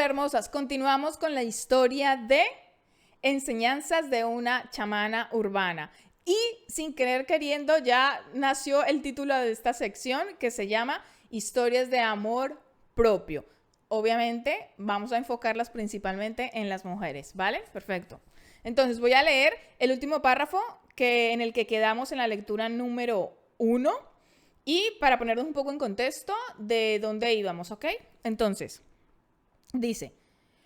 Hola hermosas, continuamos con la historia de enseñanzas de una chamana urbana. Y sin querer queriendo ya nació el título de esta sección que se llama Historias de Amor Propio. Obviamente vamos a enfocarlas principalmente en las mujeres, ¿vale? Perfecto. Entonces voy a leer el último párrafo en el que quedamos en la lectura número 1 y para ponernos un poco en contexto de dónde íbamos, ¿ok? Entonces, dice,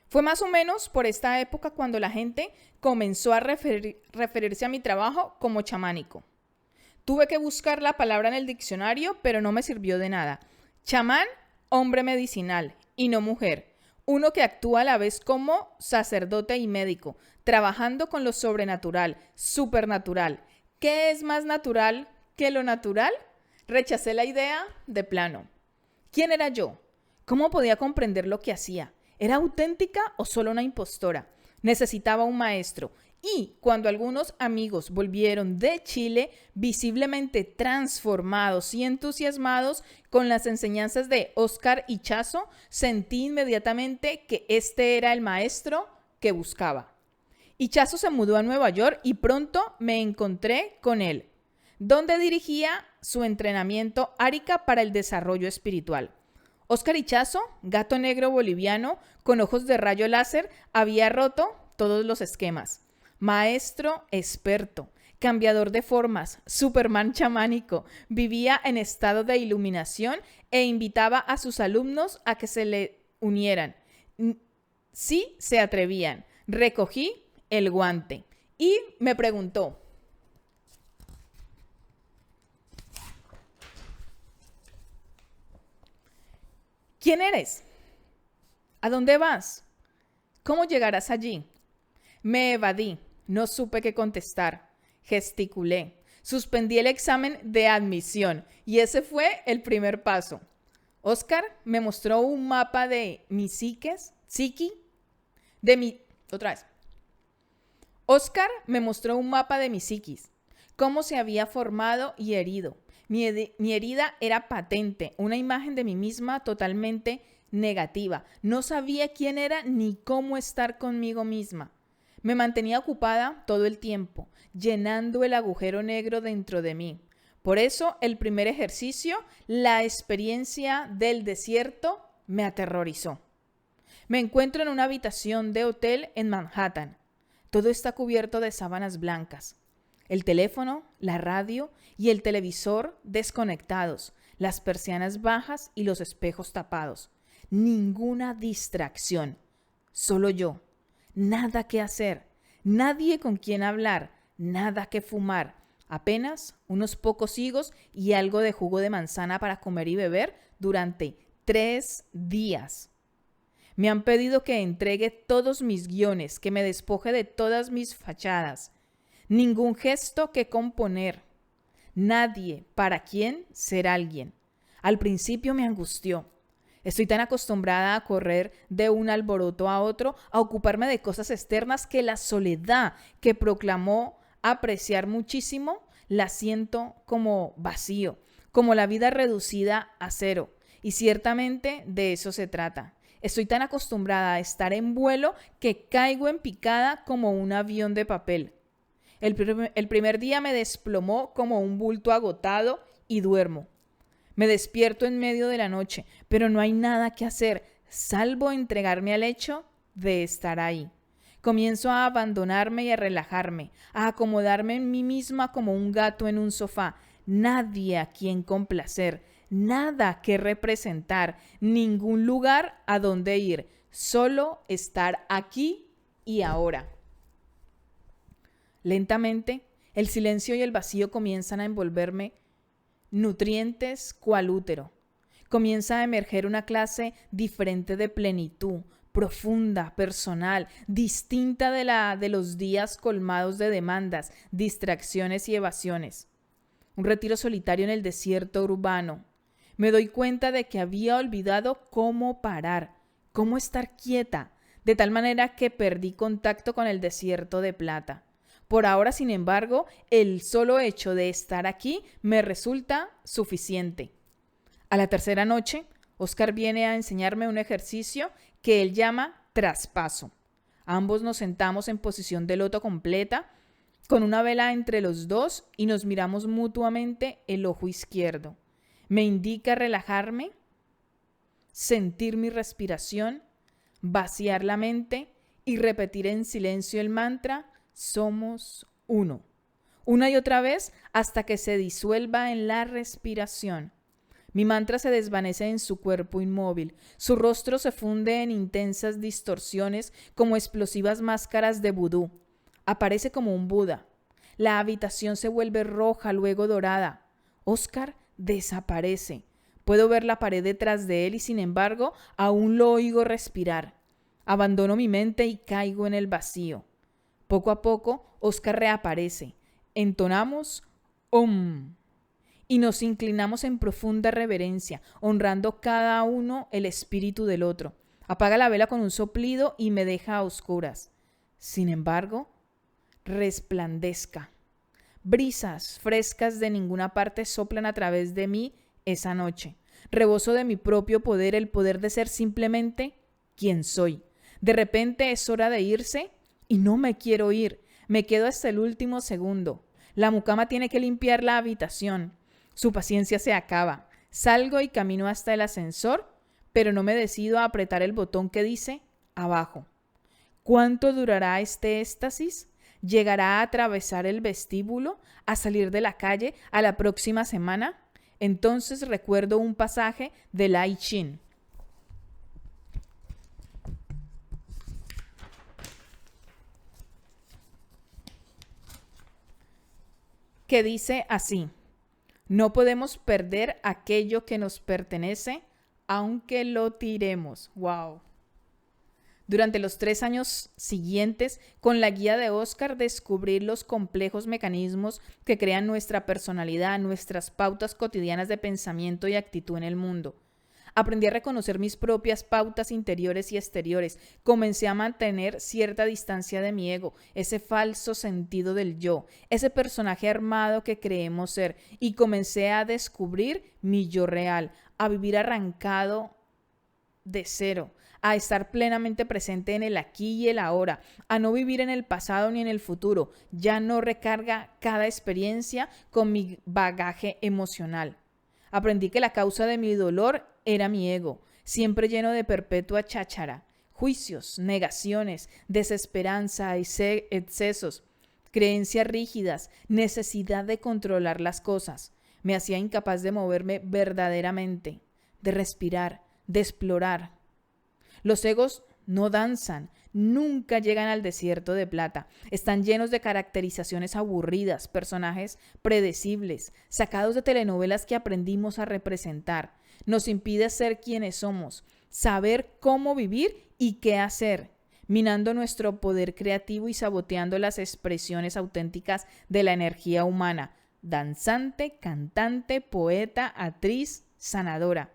fue más o menos por esta época cuando la gente comenzó a referirse a mi trabajo como chamánico. Tuve que buscar la palabra en el diccionario, pero no me sirvió de nada. Chamán, hombre medicinal, y no mujer. Uno que actúa a la vez como sacerdote y médico, trabajando con lo sobrenatural, supernatural. ¿Qué es más natural que lo natural? Rechacé la idea de plano. ¿Quién era yo? ¿Cómo podía comprender lo que hacía? ¿Era auténtica o solo una impostora? Necesitaba un maestro. Y cuando algunos amigos volvieron de Chile, visiblemente transformados y entusiasmados con las enseñanzas de Óscar Ichazo, sentí inmediatamente que este era el maestro que buscaba. Ichazo se mudó a Nueva York y pronto me encontré con él, donde dirigía su entrenamiento Árica para el desarrollo espiritual. Óscar Ichazo, gato negro boliviano con ojos de rayo láser, había roto todos los esquemas. Maestro experto, cambiador de formas, Superman chamánico, vivía en estado de iluminación e invitaba a sus alumnos a que se le unieran. Sí se atrevían. Recogí el guante y me preguntó, ¿quién eres? ¿A dónde vas? ¿Cómo llegarás allí? Me evadí, no supe qué contestar, gesticulé, suspendí el examen de admisión y ese fue el primer paso. Óscar me mostró un mapa de mi Óscar me mostró un mapa de mi psiquis, cómo se había formado y herido. Mi herida era patente, una imagen de mí misma totalmente negativa. No sabía quién era ni cómo estar conmigo misma. Me mantenía ocupada todo el tiempo, llenando el agujero negro dentro de mí. Por eso, el primer ejercicio, la experiencia del desierto, me aterrorizó. Me encuentro en una habitación de hotel en Manhattan. Todo está cubierto de sábanas blancas. El teléfono, la radio y el televisor desconectados, las persianas bajas y los espejos tapados. Ninguna distracción. Solo yo. Nada que hacer. Nadie con quien hablar. Nada que fumar. Apenas unos pocos higos y algo de jugo de manzana para comer y beber durante 3 días. Me han pedido que entregue todos mis guiones, que me despoje de todas mis fachadas. Ningún gesto que componer. Nadie para quién ser alguien. Al principio me angustió. Estoy tan acostumbrada a correr de un alboroto a otro, a ocuparme de cosas externas, que la soledad que proclamó apreciar muchísimo la siento como vacío, como la vida reducida a cero. Y ciertamente de eso se trata. Estoy tan acostumbrada a estar en vuelo que caigo en picada como un avión de papel. El primer día me desplomó como un bulto agotado y duermo. Me despierto en medio de la noche, pero no hay nada que hacer, salvo entregarme al hecho de estar ahí. Comienzo a abandonarme y a relajarme, a acomodarme en mí misma como un gato en un sofá. Nadie a quien complacer, nada que representar, ningún lugar a donde ir, solo estar aquí y ahora. Lentamente, el silencio y el vacío comienzan a envolverme, nutrientes cual útero. Comienza a emerger una clase diferente de plenitud, profunda, personal, distinta de la de los días colmados de demandas, distracciones y evasiones. Un retiro solitario en el desierto urbano. Me doy cuenta de que había olvidado cómo parar, cómo estar quieta, de tal manera que perdí contacto con el desierto de plata. Por ahora, sin embargo, el solo hecho de estar aquí me resulta suficiente. A la tercera noche, Óscar viene a enseñarme un ejercicio que él llama traspaso. Ambos nos sentamos en posición de loto completa, con una vela entre los dos y nos miramos mutuamente el ojo izquierdo. Me indica relajarme, sentir mi respiración, vaciar la mente y repetir en silencio el mantra "Somos uno", una y otra vez hasta que se disuelva en la respiración. Mi mantra se desvanece en su cuerpo inmóvil. Su rostro se funde en intensas distorsiones como explosivas máscaras de vudú. Aparece como un Buda. La habitación se vuelve roja, luego dorada. Oscar desaparece. Puedo ver la pared detrás de él y sin embargo aún lo oigo respirar. Abandono mi mente y caigo en el vacío. Poco a poco Oscar reaparece. Entonamos Om y nos inclinamos en profunda reverencia, honrando cada uno el espíritu del otro. Apaga la vela con un soplido y me deja a oscuras. Sin embargo, resplandezca. Brisas frescas de ninguna parte soplan a través de mí esa noche. Rebozo de mi propio poder, el poder de ser simplemente quien soy. De repente es hora de irse y no me quiero ir. Me quedo hasta el último segundo. La mucama tiene que limpiar la habitación. Su paciencia se acaba. Salgo y camino hasta el ascensor, pero no me decido a apretar el botón que dice abajo. ¿Cuánto durará este éxtasis? ¿Llegará a atravesar el vestíbulo, a salir de la calle a la próxima semana? Entonces recuerdo un pasaje de Lai Chin. Que dice así: no podemos perder aquello que nos pertenece, aunque lo tiremos. ¡Wow! Durante los 3 años siguientes, con la guía de Oscar, descubrí los complejos mecanismos que crean nuestra personalidad, nuestras pautas cotidianas de pensamiento y actitud en el mundo. Aprendí a reconocer mis propias pautas interiores y exteriores. Comencé a mantener cierta distancia de mi ego, ese falso sentido del yo, ese personaje armado que creemos ser, y comencé a descubrir mi yo real, a vivir arrancado de cero, a estar plenamente presente en el aquí y el ahora, a no vivir en el pasado ni en el futuro. Ya no recarga cada experiencia con mi bagaje emocional. Aprendí que la causa de mi dolor era mi ego, siempre lleno de perpetua cháchara, juicios, negaciones, desesperanza, excesos, creencias rígidas, necesidad de controlar las cosas. Me hacía incapaz de moverme verdaderamente, de respirar, de explorar. Los egos no danzan, nunca llegan al desierto de plata. Están llenos de caracterizaciones aburridas, personajes predecibles, sacados de telenovelas que aprendimos a representar. Nos impide ser quienes somos, saber cómo vivir y qué hacer, minando nuestro poder creativo y saboteando las expresiones auténticas de la energía humana. Danzante, cantante, poeta, actriz, sanadora.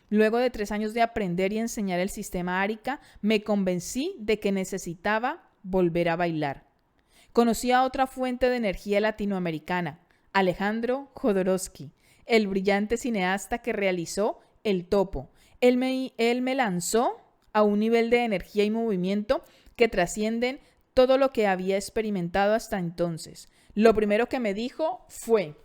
Luego de 3 años de aprender y enseñar el sistema Árica, me convencí de que necesitaba volver a bailar. Conocí a otra fuente de energía latinoamericana, Alejandro Jodorowsky, el brillante cineasta que realizó El Topo. Él me lanzó a un nivel de energía y movimiento que trascienden todo lo que había experimentado hasta entonces. Lo primero que me dijo fue: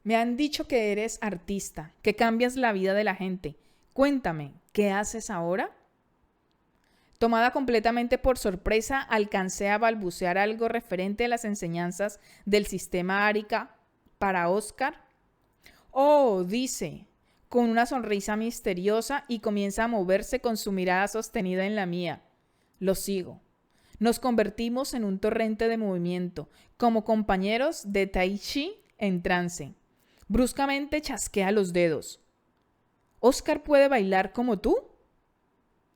me han dicho que eres artista, que cambias la vida de la gente. Cuéntame, ¿qué haces ahora? Tomada completamente por sorpresa, alcancé a balbucear algo referente a las enseñanzas del sistema Árica para Oscar. Oh, dice, con una sonrisa misteriosa, y comienza a moverse con su mirada sostenida en la mía. Lo sigo. Nos convertimos en un torrente de movimiento, como compañeros de Tai Chi en trance. Bruscamente chasquea los dedos. ¿Oscar puede bailar como tú?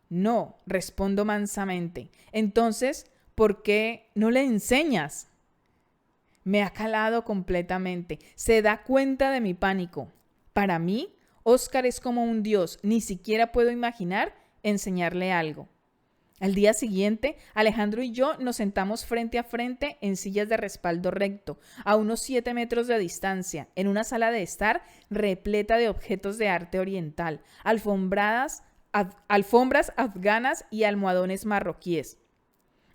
No, respondo mansamente. Entonces, ¿por qué no le enseñas? Me ha calado completamente. Se da cuenta de mi pánico. Para mí, Oscar es como un dios. Ni siquiera puedo imaginar enseñarle algo. Al día siguiente, Alejandro y yo nos sentamos frente a frente en sillas de respaldo recto, a unos 7 metros de distancia, en una sala de estar repleta de objetos de arte oriental, alfombras afganas y almohadones marroquíes.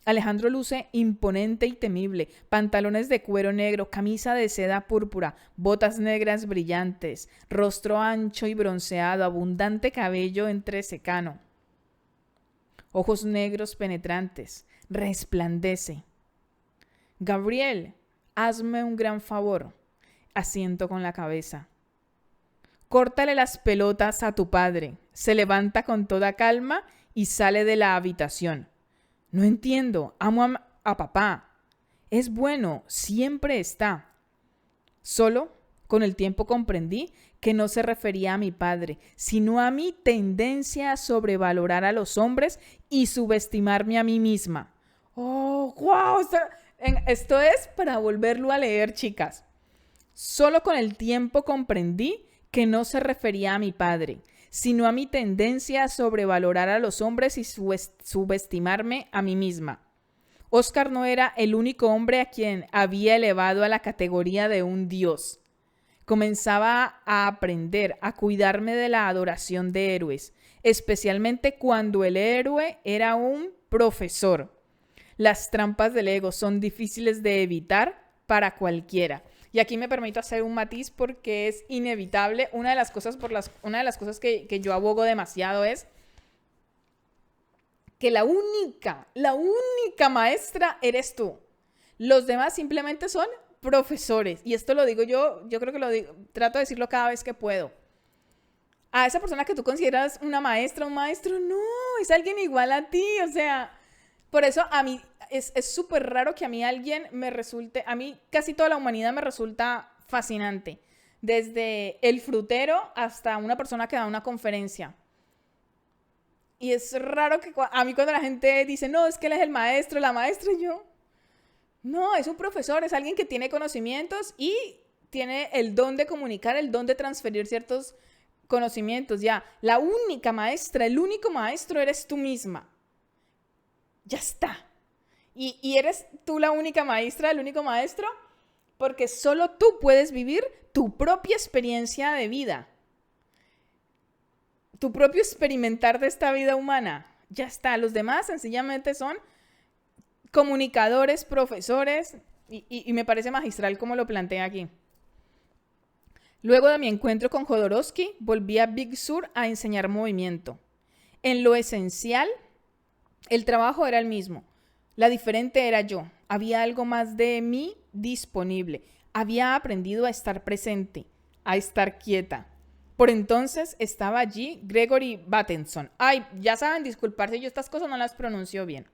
Alejandro luce imponente y temible, pantalones de cuero negro, camisa de seda púrpura, botas negras brillantes, rostro ancho y bronceado, abundante cabello entresecano, ojos negros penetrantes, resplandece. Gabriel, hazme un gran favor. Asiento con la cabeza. Córtale las pelotas a tu padre. Se levanta con toda calma y sale de la habitación. No entiendo, amo a papá. Es bueno, siempre está. Solo con el tiempo comprendí que no se refería a mi padre, sino a mi tendencia a sobrevalorar a los hombres y subestimarme a mí misma. ¡Oh, wow! Esto es para volverlo a leer, chicas. Solo con el tiempo comprendí que no se refería a mi padre, sino a mi tendencia a sobrevalorar a los hombres y subestimarme a mí misma. Oscar no era el único hombre a quien había elevado a la categoría de un dios. Comenzaba a aprender a cuidarme de la adoración de héroes, especialmente cuando el héroe era un profesor. Las trampas del ego son difíciles de evitar para cualquiera. Y aquí me permito hacer un matiz porque es inevitable. Una de las cosas que yo abogo demasiado es que la única maestra eres tú. Los demás simplemente son profesores. Y esto lo digo yo creo que lo digo, trato de decirlo cada vez que puedo. A esa persona que tú consideras una maestra, un maestro, no, es alguien igual a ti. O sea, por eso a mí es súper raro que a mí alguien me resulte, a mí casi toda la humanidad me resulta fascinante. Desde el frutero hasta una persona que da una conferencia. Y es raro que a mí cuando la gente dice, no, es que él es el maestro, la maestra, yo, no, es un profesor, es alguien que tiene conocimientos y tiene el don de comunicar, el don de transferir ciertos conocimientos. Ya, la única maestra, el único maestro eres tú misma. Ya está. Y eres tú la única maestra, el único maestro, porque solo tú puedes vivir tu propia experiencia de vida. Tu propio experimentar de esta vida humana. Ya está. Los demás sencillamente son comunicadores, profesores, y me parece magistral como lo plantea aquí. Luego de mi encuentro con Jodorowsky, volví a Big Sur a enseñar movimiento. En lo esencial, el trabajo era el mismo. La diferente era yo. Había algo más de mí disponible. Había aprendido a estar presente, a estar quieta. Por entonces estaba allí Gregory Bateson. Ay, ya saben, disculparse, yo estas cosas no las pronuncio bien.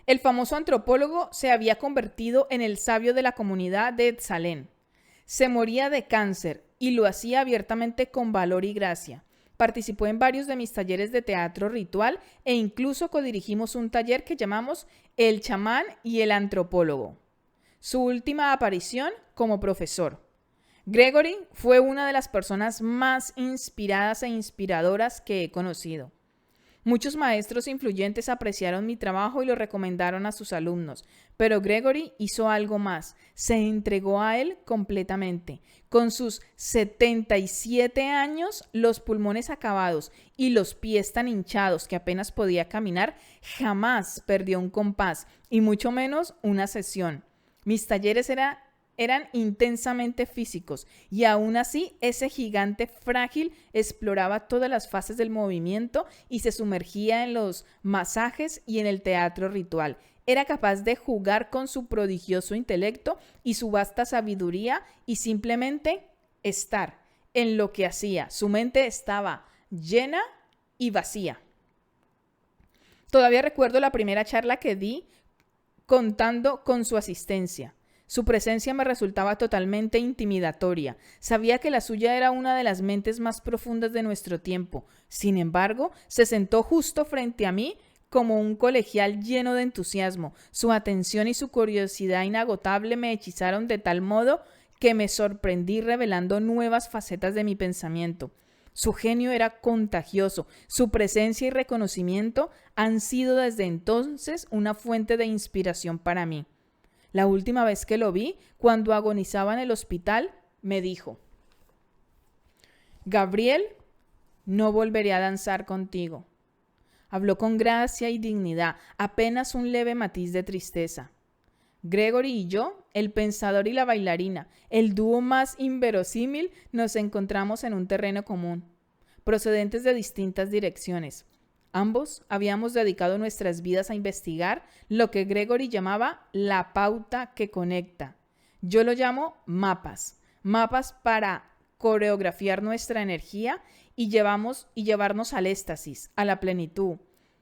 El famoso antropólogo se había convertido en el sabio de la comunidad de Etzalén. Se moría de cáncer y lo hacía abiertamente con valor y gracia. Participó en varios de mis talleres de teatro ritual e incluso codirigimos un taller que llamamos El chamán y el antropólogo. Su última aparición como profesor. Gregory fue una de las personas más inspiradas e inspiradoras que he conocido. Muchos maestros influyentes apreciaron mi trabajo y lo recomendaron a sus alumnos, pero Gregory hizo algo más, se entregó a él completamente. Con sus 77 años, los pulmones acabados y los pies tan hinchados que apenas podía caminar, jamás perdió un compás y mucho menos una sesión. Mis talleres eran intensamente físicos y aún así ese gigante frágil exploraba todas las fases del movimiento y se sumergía en los masajes y en el teatro ritual. Era capaz de jugar con su prodigioso intelecto y su vasta sabiduría y simplemente estar en lo que hacía. Su mente estaba llena y vacía. Todavía recuerdo la primera charla que di contando con su asistencia. Su presencia me resultaba totalmente intimidatoria. Sabía que la suya era una de las mentes más profundas de nuestro tiempo. Sin embargo, se sentó justo frente a mí como un colegial lleno de entusiasmo. Su atención y su curiosidad inagotable me hechizaron de tal modo que me sorprendí revelando nuevas facetas de mi pensamiento. Su genio era contagioso. Su presencia y reconocimiento han sido desde entonces una fuente de inspiración para mí. La última vez que lo vi, cuando agonizaba en el hospital, me dijo: Gabriel, no volveré a danzar contigo. Habló con gracia y dignidad, apenas un leve matiz de tristeza. Gregory y yo, el pensador y la bailarina, el dúo más inverosímil, nos encontramos en un terreno común, procedentes de distintas direcciones. Ambos habíamos dedicado nuestras vidas a investigar lo que Gregory llamaba la pauta que conecta. Yo lo llamo mapas para coreografiar nuestra energía y llevarnos al éxtasis, a la plenitud.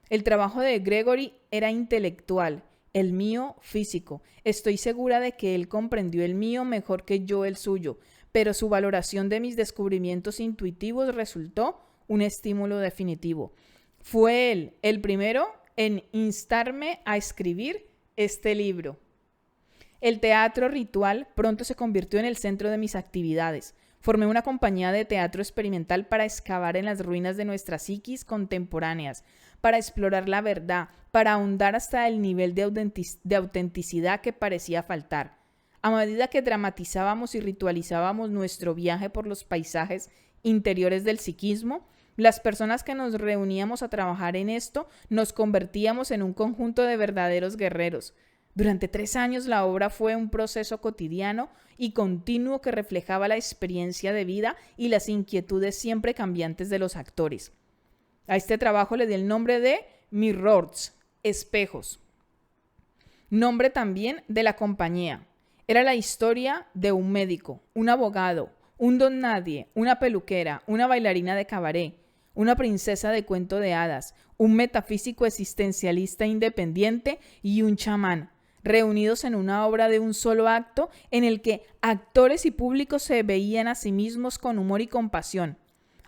El trabajo de Gregory era intelectual, el mío físico. Estoy segura de que él comprendió el mío mejor que yo el suyo, pero su valoración de mis descubrimientos intuitivos resultó un estímulo definitivo. Fue él el primero en instarme a escribir este libro. El teatro ritual pronto se convirtió en el centro de mis actividades. Formé una compañía de teatro experimental para excavar en las ruinas de nuestras psiquis contemporáneas, para explorar la verdad, para ahondar hasta el nivel de autenticidad que parecía faltar. A medida que dramatizábamos y ritualizábamos nuestro viaje por los paisajes interiores del psiquismo, las personas que nos reuníamos a trabajar en esto nos convertíamos en un conjunto de verdaderos guerreros. Durante 3 años la obra fue un proceso cotidiano y continuo que reflejaba la experiencia de vida y las inquietudes siempre cambiantes de los actores. A este trabajo le di el nombre de Mirrors, espejos. Nombre también de la compañía. Era la historia de un médico, un abogado, un don nadie, una peluquera, una bailarina de cabaret, una princesa de cuento de hadas, un metafísico existencialista independiente y un chamán, reunidos en una obra de un solo acto en el que actores y públicos se veían a sí mismos con humor y compasión.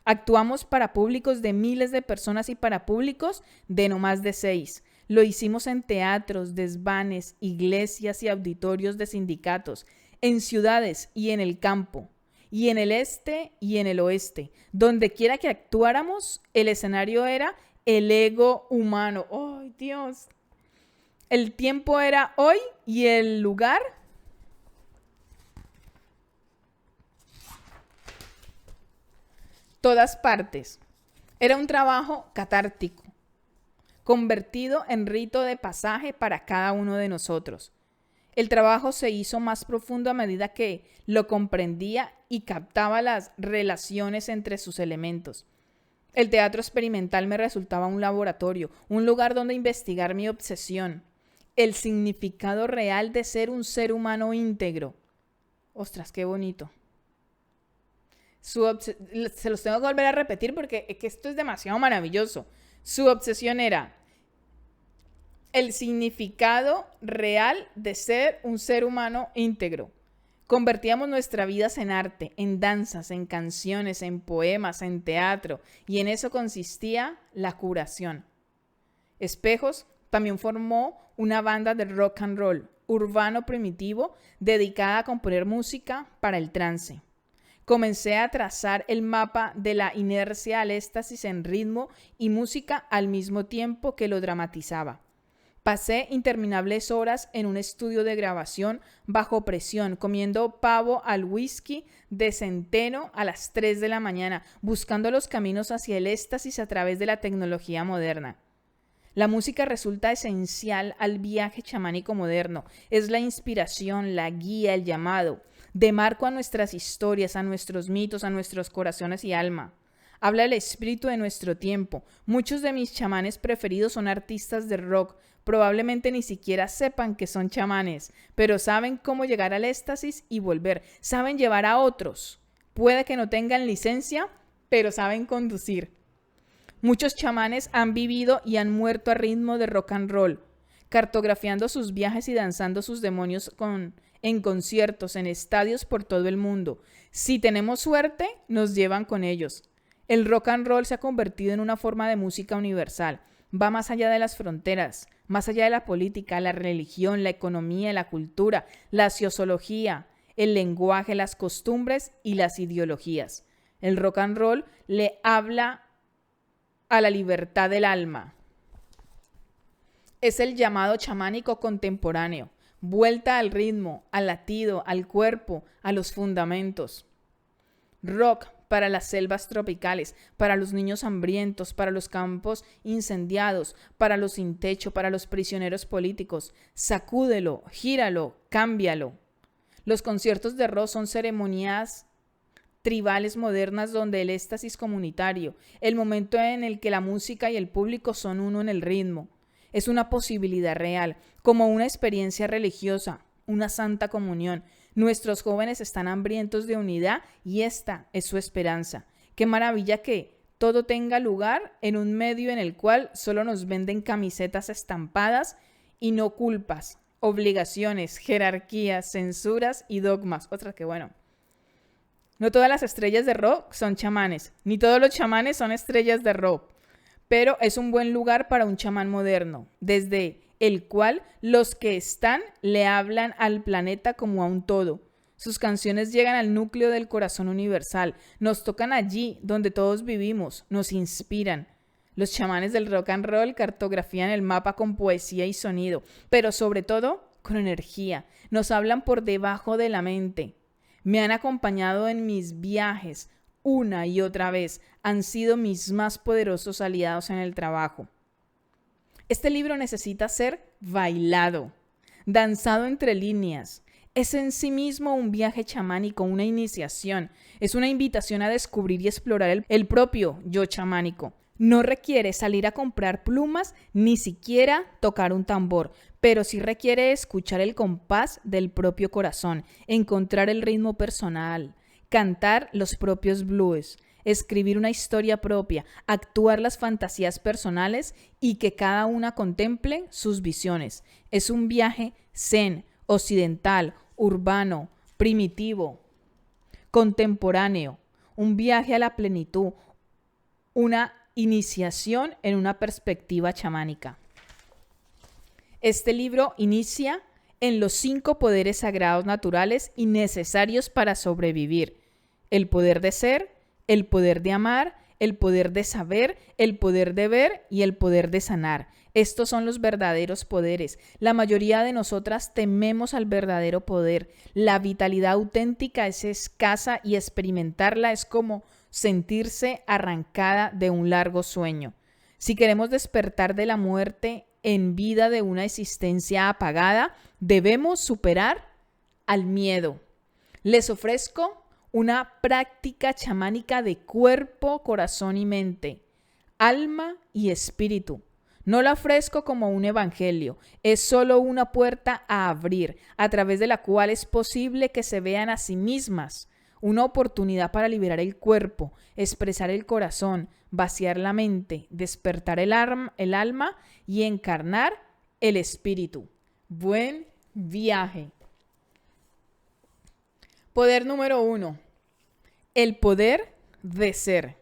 Actuamos para públicos de miles de personas y para públicos de no más de 6. Lo hicimos en teatros, desvanes, iglesias y auditorios de sindicatos, en ciudades y en el campo, y en el este y en el oeste. Donde quiera que actuáramos, el escenario era el ego humano. ¡Ay, Dios! El tiempo era hoy y el lugar todas partes. Era un trabajo catártico, convertido en rito de pasaje para cada uno de nosotros. El trabajo se hizo más profundo a medida que lo comprendía y captaba las relaciones entre sus elementos. El teatro experimental me resultaba un laboratorio, un lugar donde investigar mi obsesión, el significado real de ser un ser humano íntegro. ¡Ostras, qué bonito! Se los tengo que volver a repetir porque es que esto es demasiado maravilloso. Su obsesión era el significado real de ser un ser humano íntegro. Convertíamos nuestras vidas en arte, en danzas, en canciones, en poemas, en teatro, y en eso consistía la curación. Espejos también formó una banda de rock and roll urbano primitivo dedicada a componer música para el trance. Comencé a trazar el mapa de la inercia al éxtasis en ritmo y música al mismo tiempo que lo dramatizaba. Pasé interminables horas en un estudio de grabación bajo presión, comiendo pavo al whisky de centeno a las 3 de la mañana, buscando los caminos hacia el éxtasis a través de la tecnología moderna. La música resulta esencial al viaje chamánico moderno. Es la inspiración, la guía, el llamado. De marco a nuestras historias, a nuestros mitos, a nuestros corazones y alma. Habla el espíritu de nuestro tiempo. Muchos de mis chamanes preferidos son artistas de rock. Probablemente ni siquiera sepan que son chamanes, pero saben cómo llegar al éxtasis y volver. Saben llevar a otros. Puede que no tengan licencia, pero saben conducir. Muchos chamanes han vivido y han muerto a ritmo de rock and roll, cartografiando sus viajes y danzando sus demonios en conciertos, en estadios por todo el mundo. Si tenemos suerte, nos llevan con ellos. El rock and roll se ha convertido en una forma de música universal. Va más allá de las fronteras, más allá de la política, la religión, la economía, la cultura, la sociología, el lenguaje, las costumbres y las ideologías. El rock and roll le habla a la libertad del alma. Es el llamado chamánico contemporáneo, vuelta al ritmo, al latido, al cuerpo, a los fundamentos. Rock para las selvas tropicales, para los niños hambrientos, para los campos incendiados, para los sin techo, para los prisioneros políticos. Sacúdelo, gíralo, cámbialo. Los conciertos de rock son ceremonias tribales modernas donde el éxtasis comunitario, el momento en el que la música y el público son uno en el ritmo, es una posibilidad real, como una experiencia religiosa, una santa comunión. Nuestros jóvenes están hambrientos de unidad y esta es su esperanza. Qué maravilla que todo tenga lugar en un medio en el cual solo nos venden camisetas estampadas y no culpas, obligaciones, jerarquías, censuras y dogmas. Otra que bueno. No todas las estrellas de rock son chamanes, ni todos los chamanes son estrellas de rock, pero es un buen lugar para un chamán moderno, desde el cual los que están le hablan al planeta como a un todo. Sus canciones llegan al núcleo del corazón universal, nos tocan allí donde todos vivimos, nos inspiran. Los chamanes del rock and roll cartografían el mapa con poesía y sonido, pero sobre todo con energía. Nos hablan por debajo de la mente. Me han acompañado en mis viajes una y otra vez. Han sido mis más poderosos aliados en el trabajo. Este libro necesita ser bailado, danzado entre líneas. Es en sí mismo un viaje chamánico, una iniciación. Es una invitación a descubrir y explorar el propio yo chamánico. No requiere salir a comprar plumas ni siquiera tocar un tambor, pero sí requiere escuchar el compás del propio corazón, encontrar el ritmo personal, cantar los propios blues, escribir una historia propia, actuar las fantasías personales y que cada una contemple sus visiones. Es un viaje zen, occidental, urbano, primitivo, contemporáneo, un viaje a la plenitud, una iniciación en una perspectiva chamánica. Este libro inicia en los 5 poderes sagrados naturales y necesarios para sobrevivir: el poder de ser, el poder de amar, el poder de saber, el poder de ver y el poder de sanar. Estos son los verdaderos poderes. La mayoría de nosotras tememos al verdadero poder. La vitalidad auténtica es escasa y experimentarla es como sentirse arrancada de un largo sueño. Si queremos despertar de la muerte en vida de una existencia apagada, debemos superar al miedo. Les ofrezco una práctica chamánica de cuerpo, corazón y mente, alma y espíritu. No la ofrezco como un evangelio, es solo una puerta a abrir, a través de la cual es posible que se vean a sí mismas. Una oportunidad para liberar el cuerpo, expresar el corazón, vaciar la mente, despertar el alma y encarnar el espíritu. Buen viaje. Poder número 1. El poder de ser.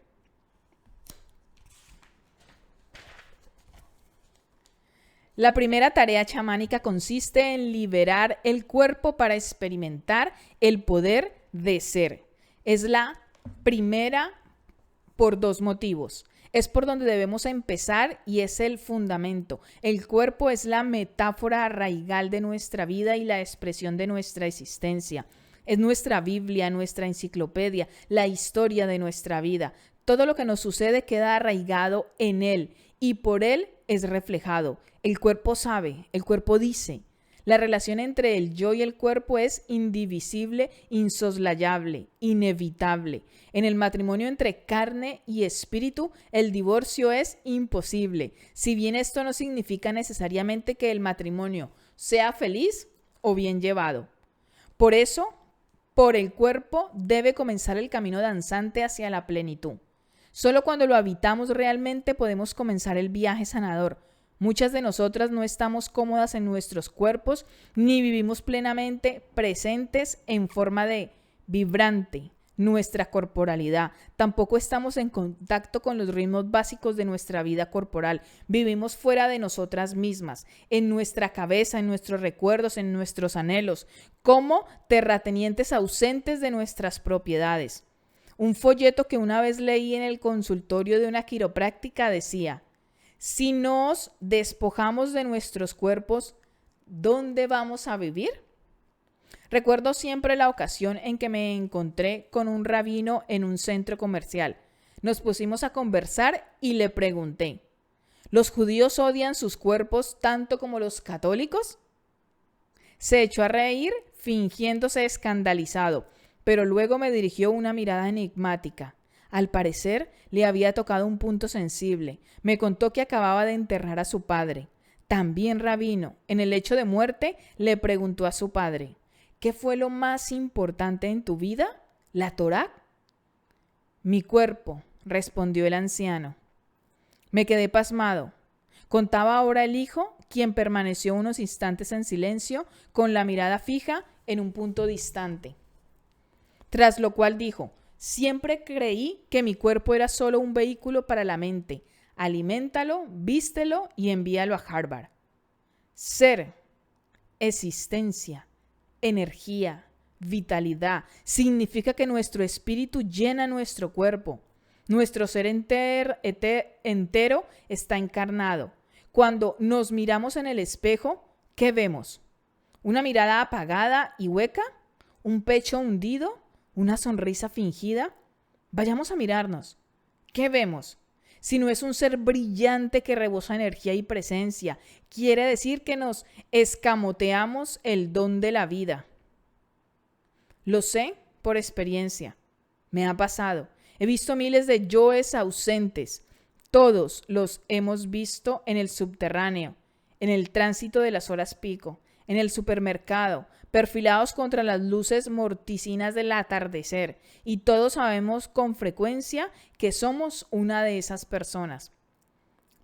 La primera tarea chamánica consiste en liberar el cuerpo para experimentar el poder de ser. Es la primera por 2 motivos. Es por donde debemos empezar y es el fundamento. El cuerpo es la metáfora arraigal de nuestra vida y la expresión de nuestra existencia. Es nuestra Biblia, nuestra enciclopedia, la historia de nuestra vida. Todo lo que nos sucede queda arraigado en él y por él es reflejado. El cuerpo sabe, el cuerpo dice. La relación entre el yo y el cuerpo es indivisible, insoslayable, inevitable. En el matrimonio entre carne y espíritu, el divorcio es imposible. Si bien esto no significa necesariamente que el matrimonio sea feliz o bien llevado. Por eso, por el cuerpo debe comenzar el camino danzante hacia la plenitud. Solo cuando lo habitamos realmente podemos comenzar el viaje sanador. Muchas de nosotras no estamos cómodas en nuestros cuerpos ni vivimos plenamente presentes en forma de vibrante nuestra corporalidad. Tampoco estamos en contacto con los ritmos básicos de nuestra vida corporal. Vivimos fuera de nosotras mismas, en nuestra cabeza, en nuestros recuerdos, en nuestros anhelos, como terratenientes ausentes de nuestras propiedades. Un folleto que una vez leí en el consultorio de una quiropráctica decía: si nos despojamos de nuestros cuerpos, ¿dónde vamos a vivir? Recuerdo siempre la ocasión en que me encontré con un rabino en un centro comercial. Nos pusimos a conversar y le pregunté: ¿los judíos odian sus cuerpos tanto como los católicos? Se echó a reír, fingiéndose escandalizado, pero luego me dirigió una mirada enigmática. Al parecer, le había tocado un punto sensible. Me contó que acababa de enterrar a su padre, también rabino. En el lecho de muerte, le preguntó a su padre: ¿qué fue lo más importante en tu vida? ¿La Torá? Mi cuerpo, respondió el anciano. Me quedé pasmado. Contaba ahora el hijo, quien permaneció unos instantes en silencio, con la mirada fija en un punto distante. Tras lo cual dijo: siempre creí que mi cuerpo era solo un vehículo para la mente. Aliméntalo, vístelo y envíalo a Harvard. Ser, existencia, energía, vitalidad, significa que nuestro espíritu llena nuestro cuerpo. Nuestro ser entero está encarnado. Cuando nos miramos en el espejo, ¿qué vemos? ¿Una mirada apagada y hueca? ¿Un pecho hundido? ¿Una sonrisa fingida? Vayamos a mirarnos. ¿Qué vemos? Si no es un ser brillante que rebosa energía y presencia, quiere decir que nos escamoteamos el don de la vida. Lo sé por experiencia. Me ha pasado. He visto miles de yoes ausentes. Todos los hemos visto en el subterráneo, en el tránsito de las horas pico, en el supermercado, perfilados contra las luces morticinas del atardecer, y todos sabemos con frecuencia que somos una de esas personas.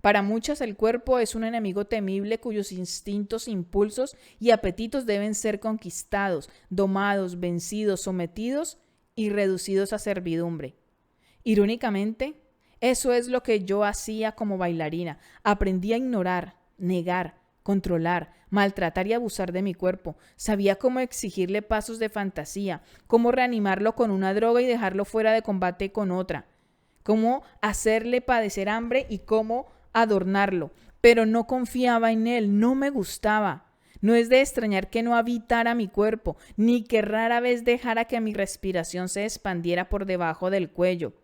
Para muchas el cuerpo es un enemigo temible cuyos instintos, impulsos y apetitos deben ser conquistados, domados, vencidos, sometidos y reducidos a servidumbre. Irónicamente, eso es lo que yo hacía como bailarina. Aprendí a ignorar, negar, controlar, maltratar y abusar de mi cuerpo. Sabía cómo exigirle pasos de fantasía, cómo reanimarlo con una droga y dejarlo fuera de combate con otra, cómo hacerle padecer hambre y cómo adornarlo. Pero no confiaba en él, no me gustaba. No es de extrañar que no habitara mi cuerpo, ni que rara vez dejara que mi respiración se expandiera por debajo del cuello.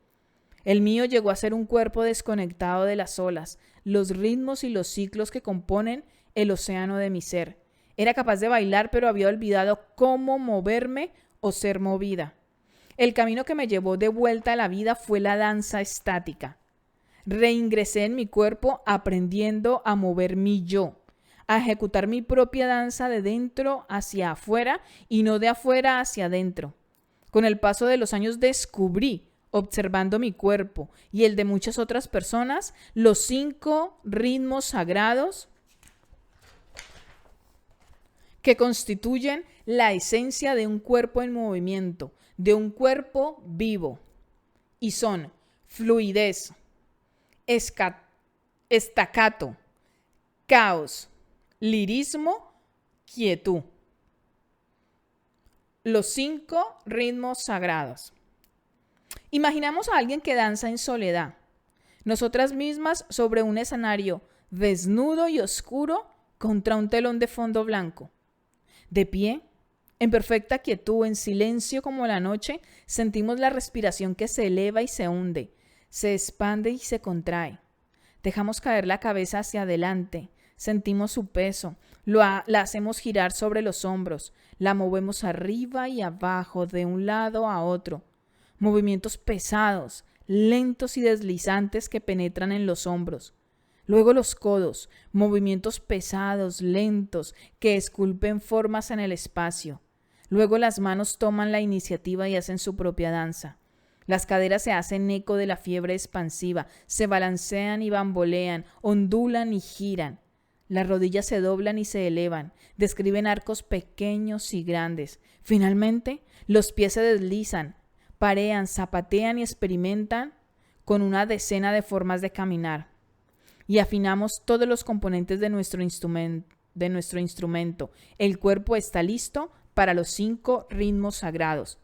El mío llegó a ser un cuerpo desconectado de las olas, los ritmos y los ciclos que componen el océano de mi ser. Era capaz de bailar, pero había olvidado cómo moverme o ser movida. El camino que me llevó de vuelta a la vida fue la danza estática. Reingresé en mi cuerpo aprendiendo a mover mi yo, a ejecutar mi propia danza de dentro hacia afuera y no de afuera hacia adentro. Con el paso de los años descubrí, observando mi cuerpo y el de muchas otras personas, los 5 ritmos sagrados que constituyen la esencia de un cuerpo en movimiento, de un cuerpo vivo. Y son fluidez, estacato, caos, lirismo, quietud. Los 5 ritmos sagrados. Imaginamos a alguien que danza en soledad, nosotras mismas sobre un escenario desnudo y oscuro contra un telón de fondo blanco. De pie, en perfecta quietud, en silencio como la noche, sentimos la respiración que se eleva y se hunde, se expande y se contrae. Dejamos caer la cabeza hacia adelante, sentimos su peso, la hacemos girar sobre los hombros, la movemos arriba y abajo, de un lado a otro. Movimientos pesados, lentos y deslizantes que penetran en los hombros. Luego los codos, movimientos pesados, lentos, que esculpen formas en el espacio. Luego las manos toman la iniciativa y hacen su propia danza. Las caderas se hacen eco de la fiebre expansiva, se balancean y bambolean, ondulan y giran. Las rodillas se doblan y se elevan, describen arcos pequeños y grandes. Finalmente, los pies se deslizan, parean, zapatean y experimentan con una decena de formas de caminar. Y afinamos todos los componentes de nuestro instrumento. El cuerpo está listo para los 5 ritmos sagrados.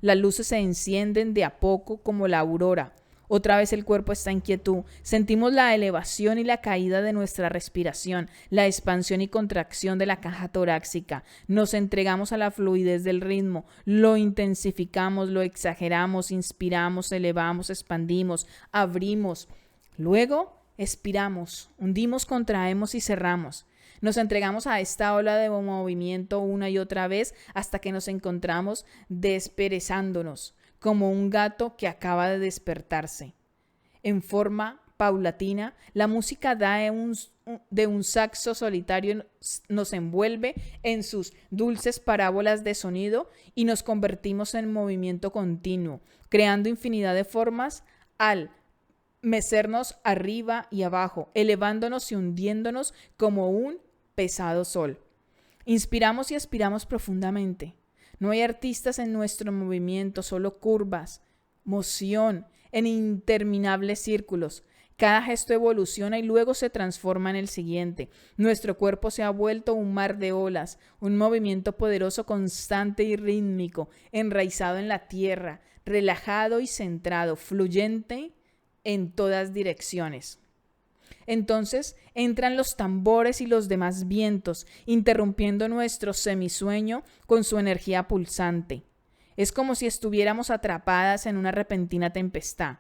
Las luces se encienden de a poco como la aurora. Otra vez el cuerpo está en quietud. Sentimos la elevación y la caída de nuestra respiración, la expansión y contracción de la caja torácica. Nos entregamos a la fluidez del ritmo, lo intensificamos, lo exageramos, inspiramos, elevamos, expandimos, abrimos. Luego expiramos, hundimos, contraemos y cerramos. Nos entregamos a esta ola de movimiento una y otra vez hasta que nos encontramos desperezándonos, como un gato que acaba de despertarse. En forma paulatina, la música de un saxo solitario nos envuelve en sus dulces parábolas de sonido y nos convertimos en movimiento continuo, creando infinidad de formas al mecernos arriba y abajo, elevándonos y hundiéndonos como un pesado sol. Inspiramos y expiramos profundamente. No hay artistas en nuestro movimiento, solo curvas, moción en interminables círculos. Cada gesto evoluciona y luego se transforma en el siguiente. Nuestro cuerpo se ha vuelto un mar de olas, un movimiento poderoso, constante y rítmico, enraizado en la tierra, relajado y centrado, fluyente en todas direcciones. Entonces entran los tambores y los demás vientos, interrumpiendo nuestro semisueño con su energía pulsante. Es como si estuviéramos atrapadas en una repentina tempestad.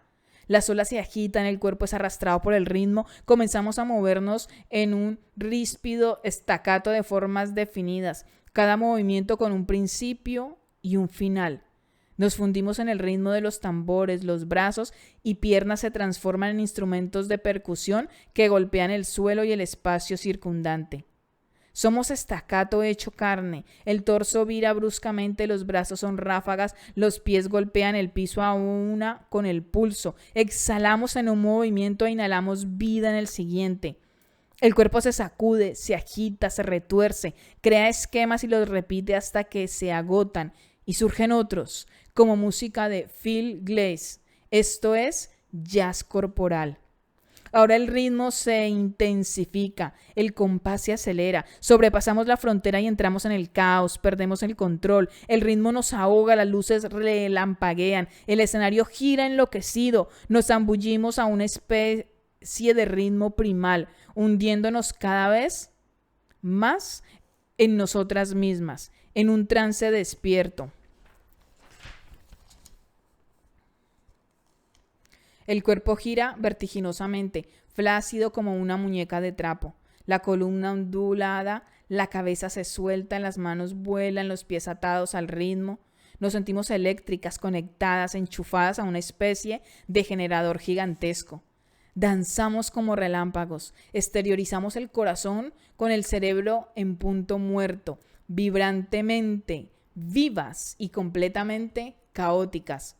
Las olas se agitan, el cuerpo es arrastrado por el ritmo, comenzamos a movernos en un ríspido staccato de formas definidas, cada movimiento con un principio y un final. Nos fundimos en el ritmo de los tambores, los brazos y piernas se transforman en instrumentos de percusión que golpean el suelo y el espacio circundante. Somos staccato hecho carne, el torso vira bruscamente, los brazos son ráfagas, los pies golpean el piso a una con el pulso, exhalamos en un movimiento e inhalamos vida en el siguiente. El cuerpo se sacude, se agita, se retuerce, crea esquemas y los repite hasta que se agotan y surgen otros, como música de Phil Glass. Esto es jazz corporal. Ahora el ritmo se intensifica, el compás se acelera, sobrepasamos la frontera y entramos en el caos, perdemos el control, el ritmo nos ahoga, las luces relampaguean, el escenario gira enloquecido, nos zambullimos a una especie de ritmo primal, hundiéndonos cada vez más en nosotras mismas, en un trance despierto. El cuerpo gira vertiginosamente, flácido como una muñeca de trapo. La columna ondulada, la cabeza se suelta, las manos vuelan, los pies atados al ritmo. Nos sentimos eléctricas, conectadas, enchufadas a una especie de generador gigantesco. Danzamos como relámpagos, exteriorizamos el corazón con el cerebro en punto muerto, vibrantemente, vivas y completamente caóticas.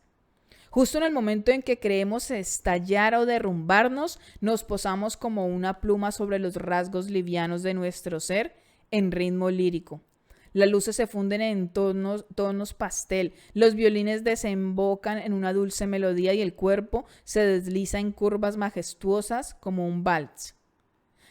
Justo en el momento en que creemos estallar o derrumbarnos, nos posamos como una pluma sobre los rasgos livianos de nuestro ser en ritmo lírico. Las luces se funden en tonos pastel, los violines desembocan en una dulce melodía y el cuerpo se desliza en curvas majestuosas como un vals.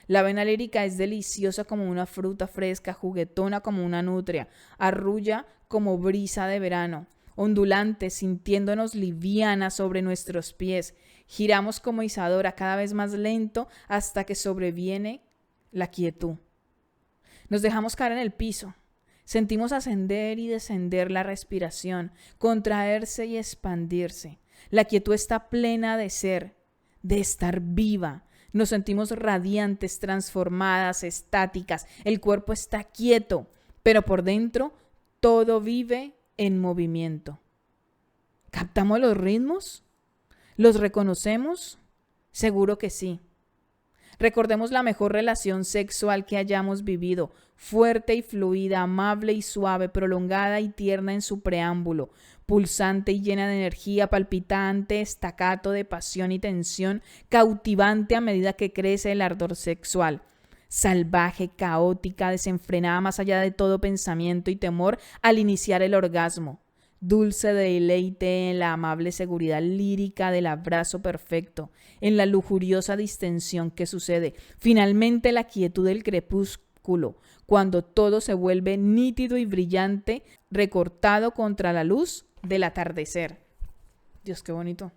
La vena lírica es deliciosa como una fruta fresca, juguetona como una nutria, arrulla como brisa de verano. Ondulantes, sintiéndonos livianas sobre nuestros pies. Giramos como Isadora, cada vez más lento, hasta que sobreviene la quietud. Nos dejamos caer en el piso. Sentimos ascender y descender la respiración, contraerse y expandirse. La quietud está plena de ser, de estar viva. Nos sentimos radiantes, transformadas, estáticas. El cuerpo está quieto, pero por dentro todo vive en movimiento. ¿Captamos los ritmos? ¿Los reconocemos? Seguro que sí. Recordemos la mejor relación sexual que hayamos vivido, fuerte y fluida, amable y suave, prolongada y tierna en su preámbulo, pulsante y llena de energía, palpitante, staccato de pasión y tensión, cautivante a medida que crece el ardor sexual. Salvaje, caótica, desenfrenada más allá de todo pensamiento y temor al iniciar el orgasmo. Dulce deleite en la amable seguridad lírica del abrazo perfecto, en la lujuriosa distensión que sucede. Finalmente la quietud del crepúsculo, cuando todo se vuelve nítido y brillante, recortado contra la luz del atardecer. Dios, qué bonito.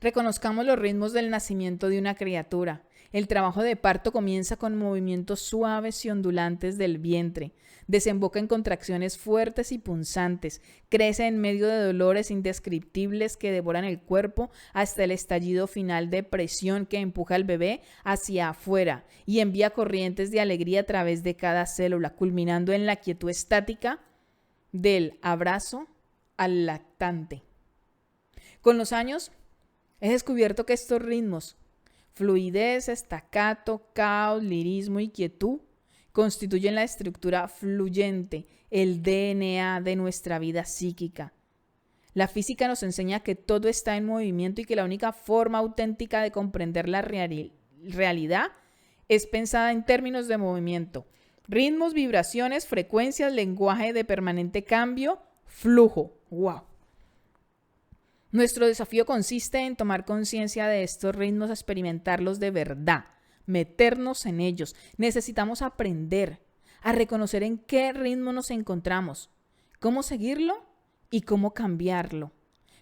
Reconozcamos los ritmos del nacimiento de una criatura. El trabajo de parto comienza con movimientos suaves y ondulantes del vientre. Desemboca en contracciones fuertes y punzantes. Crece en medio de dolores indescriptibles que devoran el cuerpo hasta el estallido final de presión que empuja al bebé hacia afuera y envía corrientes de alegría a través de cada célula, culminando en la quietud estática del abrazo al lactante. Con los años, he descubierto que estos ritmos, fluidez, staccato, caos, lirismo y quietud, constituyen la estructura fluyente, el DNA de nuestra vida psíquica. La física nos enseña que todo está en movimiento y que la única forma auténtica de comprender la realidad es pensada en términos de movimiento. Ritmos, vibraciones, frecuencias, lenguaje de permanente cambio, flujo. ¡Wow! Nuestro desafío consiste en tomar conciencia de estos ritmos, experimentarlos de verdad, meternos en ellos. Necesitamos aprender a reconocer en qué ritmo nos encontramos, cómo seguirlo y cómo cambiarlo.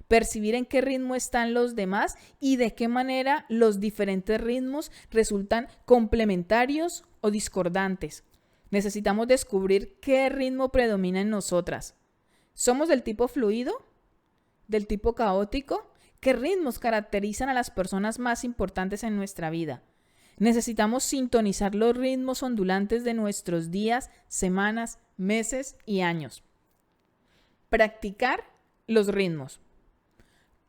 Percibir en qué ritmo están los demás y de qué manera los diferentes ritmos resultan complementarios o discordantes. Necesitamos descubrir qué ritmo predomina en nosotras. ¿Somos del tipo fluido? ¿Del tipo caótico? ¿Qué ritmos caracterizan a las personas más importantes en nuestra vida? Necesitamos sintonizar los ritmos ondulantes de nuestros días, semanas, meses y años. Practicar los ritmos.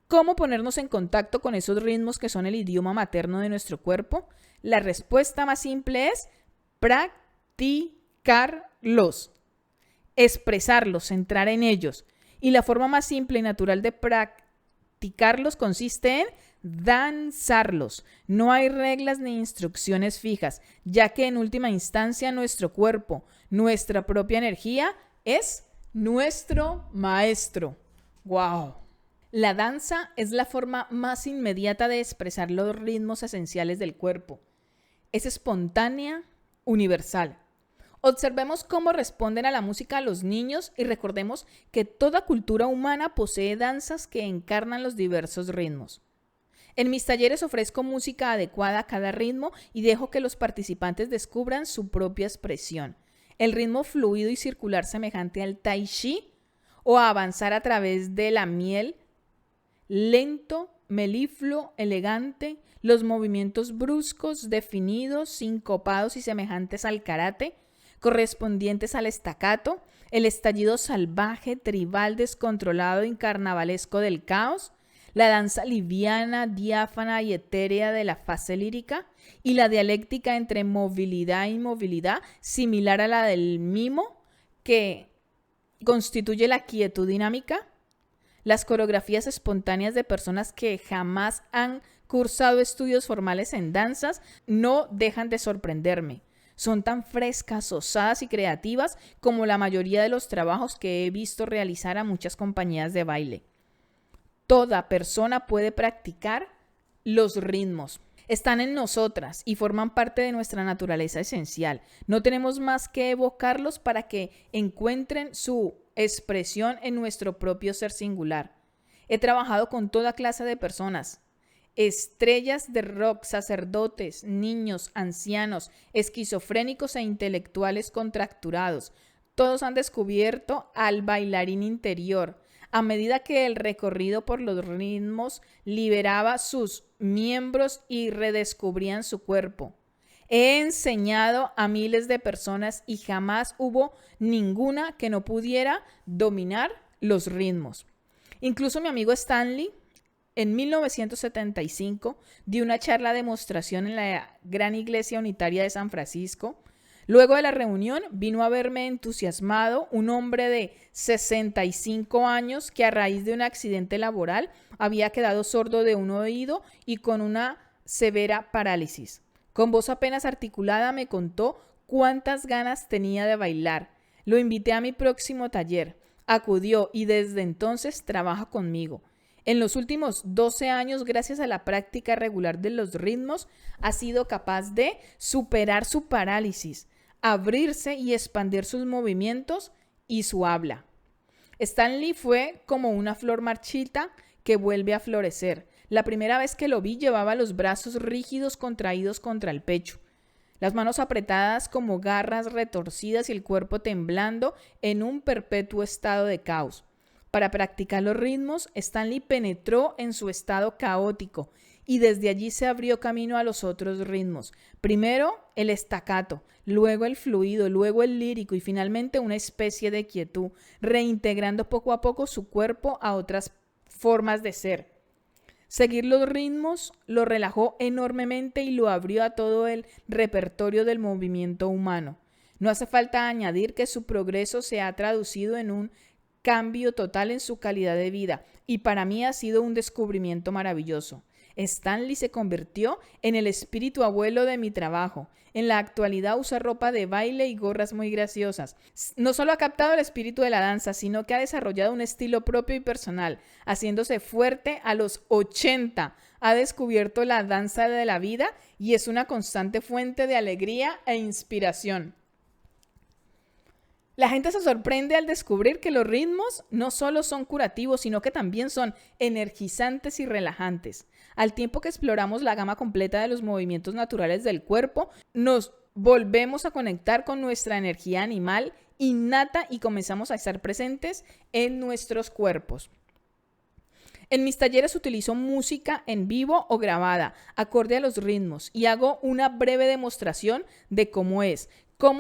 ¿Cómo ponernos en contacto con esos ritmos que son el idioma materno de nuestro cuerpo? La respuesta más simple es practicarlos, expresarlos, entrar en ellos. Y la forma más simple y natural de practicarlos consiste en danzarlos. No hay reglas ni instrucciones fijas, ya que en última instancia nuestro cuerpo, nuestra propia energía, es nuestro maestro. ¡Wow! La danza es la forma más inmediata de expresar los ritmos esenciales del cuerpo. Es espontánea, universal. Observemos cómo responden a la música los niños y recordemos que toda cultura humana posee danzas que encarnan los diversos ritmos. En mis talleres ofrezco música adecuada a cada ritmo y dejo que los participantes descubran su propia expresión. El ritmo fluido y circular semejante al tai chi o a avanzar a través de la miel, lento, melifluo, elegante, los movimientos bruscos, definidos, sincopados y semejantes al karate, correspondientes al staccato, el estallido salvaje, tribal, descontrolado y carnavalesco del caos, la danza liviana, diáfana y etérea de la fase lírica y la dialéctica entre movilidad e inmovilidad, similar a la del mimo, que constituye la quietud dinámica. Las coreografías espontáneas de personas que jamás han cursado estudios formales en danzas no dejan de sorprenderme. Son tan frescas, osadas y creativas como la mayoría de los trabajos que he visto realizar a muchas compañías de baile. Toda persona puede practicar los ritmos. Están en nosotras y forman parte de nuestra naturaleza esencial. No tenemos más que evocarlos para que encuentren su expresión en nuestro propio ser singular. He trabajado con toda clase de personas. Estrellas de rock, sacerdotes, niños, ancianos, esquizofrénicos e intelectuales contracturados. Todos han descubierto al bailarín interior. A medida que el recorrido por los ritmos liberaba sus miembros y redescubrían su cuerpo. He enseñado a miles de personas y jamás hubo ninguna que no pudiera dominar los ritmos. Incluso mi amigo Stanley, en 1975, dio una charla de demostración en la Gran Iglesia Unitaria de San Francisco. Luego de la reunión, vino a verme entusiasmado un hombre de 65 años que a raíz de un accidente laboral había quedado sordo de un oído y con una severa parálisis. Con voz apenas articulada me contó cuántas ganas tenía de bailar. Lo invité a mi próximo taller. Acudió y desde entonces trabaja conmigo. En los últimos 12 años, gracias a la práctica regular de los ritmos, ha sido capaz de superar su parálisis, abrirse y expandir sus movimientos y su habla. Stan Lee fue como una flor marchita que vuelve a florecer. La primera vez que lo vi llevaba los brazos rígidos contraídos contra el pecho, las manos apretadas como garras retorcidas y el cuerpo temblando en un perpetuo estado de caos. Para practicar los ritmos, Stan Lee penetró en su estado caótico y desde allí se abrió camino a los otros ritmos. Primero el staccato, luego el fluido, luego el lírico y finalmente una especie de quietud, reintegrando poco a poco su cuerpo a otras formas de ser. Seguir los ritmos lo relajó enormemente y lo abrió a todo el repertorio del movimiento humano. No hace falta añadir que su progreso se ha traducido en un cambio total en su calidad de vida y para mí ha sido un descubrimiento maravilloso. Stan Lee se convirtió en el espíritu abuelo de mi trabajo. En la actualidad usa ropa de baile y gorras muy graciosas. No solo ha captado el espíritu de la danza, sino que ha desarrollado un estilo propio y personal, haciéndose fuerte a los 80. Ha descubierto la danza de la vida y es una constante fuente de alegría e inspiración. La gente se sorprende al descubrir que los ritmos no solo son curativos, sino que también son energizantes y relajantes. Al tiempo que exploramos la gama completa de los movimientos naturales del cuerpo, nos volvemos a conectar con nuestra energía animal innata y comenzamos a estar presentes en nuestros cuerpos. En mis talleres utilizo música en vivo o grabada, acorde a los ritmos, y hago una breve demostración de cómo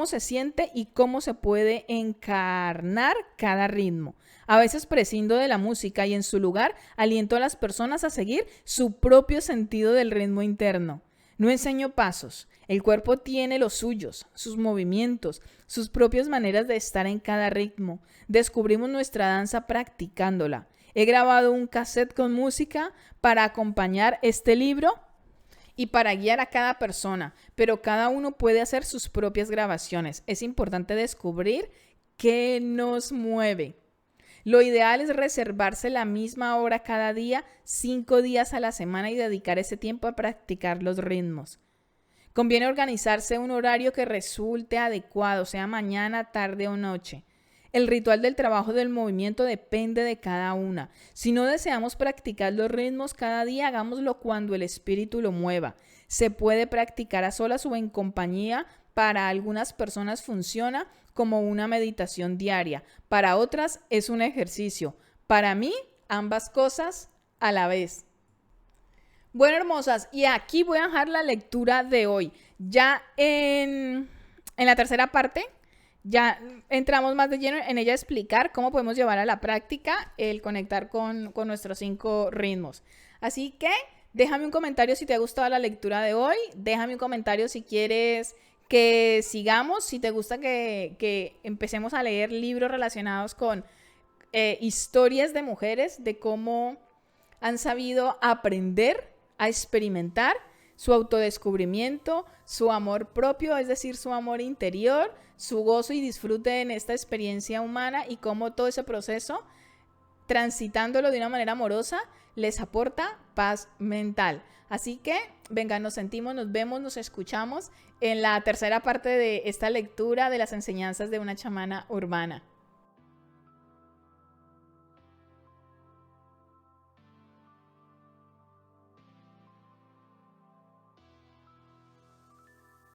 se siente y cómo se puede encarnar cada ritmo. A veces prescindo de la música y en su lugar aliento a las personas a seguir su propio sentido del ritmo interno. No enseño pasos. El cuerpo tiene los suyos, sus movimientos, sus propias maneras de estar en cada ritmo. Descubrimos nuestra danza practicándola. He grabado un cassette con música para acompañar este libro y para guiar a cada persona, pero cada uno puede hacer sus propias grabaciones. Es importante descubrir qué nos mueve. Lo ideal es reservarse la misma hora cada día, 5 días a la semana y dedicar ese tiempo a practicar los ritmos. Conviene organizarse un horario que resulte adecuado, sea mañana, tarde o noche. El ritual del trabajo del movimiento depende de cada una. Si no deseamos practicar los ritmos cada día, hagámoslo cuando el espíritu lo mueva. Se puede practicar a solas o en compañía. Para algunas personas funciona como una meditación diaria. Para otras es un ejercicio. Para mí, ambas cosas a la vez. Bueno, hermosas, y aquí voy a dejar la lectura de hoy. Ya en la tercera parte, ya entramos más de lleno en ella a explicar cómo podemos llevar a la práctica el conectar con nuestros 5 ritmos. Así que déjame un comentario si te ha gustado la lectura de hoy. Déjame un comentario si quieres que sigamos, si te gusta que empecemos a leer libros relacionados con historias de mujeres, de cómo han sabido aprender a experimentar su autodescubrimiento, su amor propio, es decir, su amor interior, su gozo y disfrute en esta experiencia humana y cómo todo ese proceso, transitándolo de una manera amorosa, les aporta paz mental. Así que, venga, nos sentimos, nos vemos, nos escuchamos en la tercera parte de esta lectura de las enseñanzas de una chamana urbana.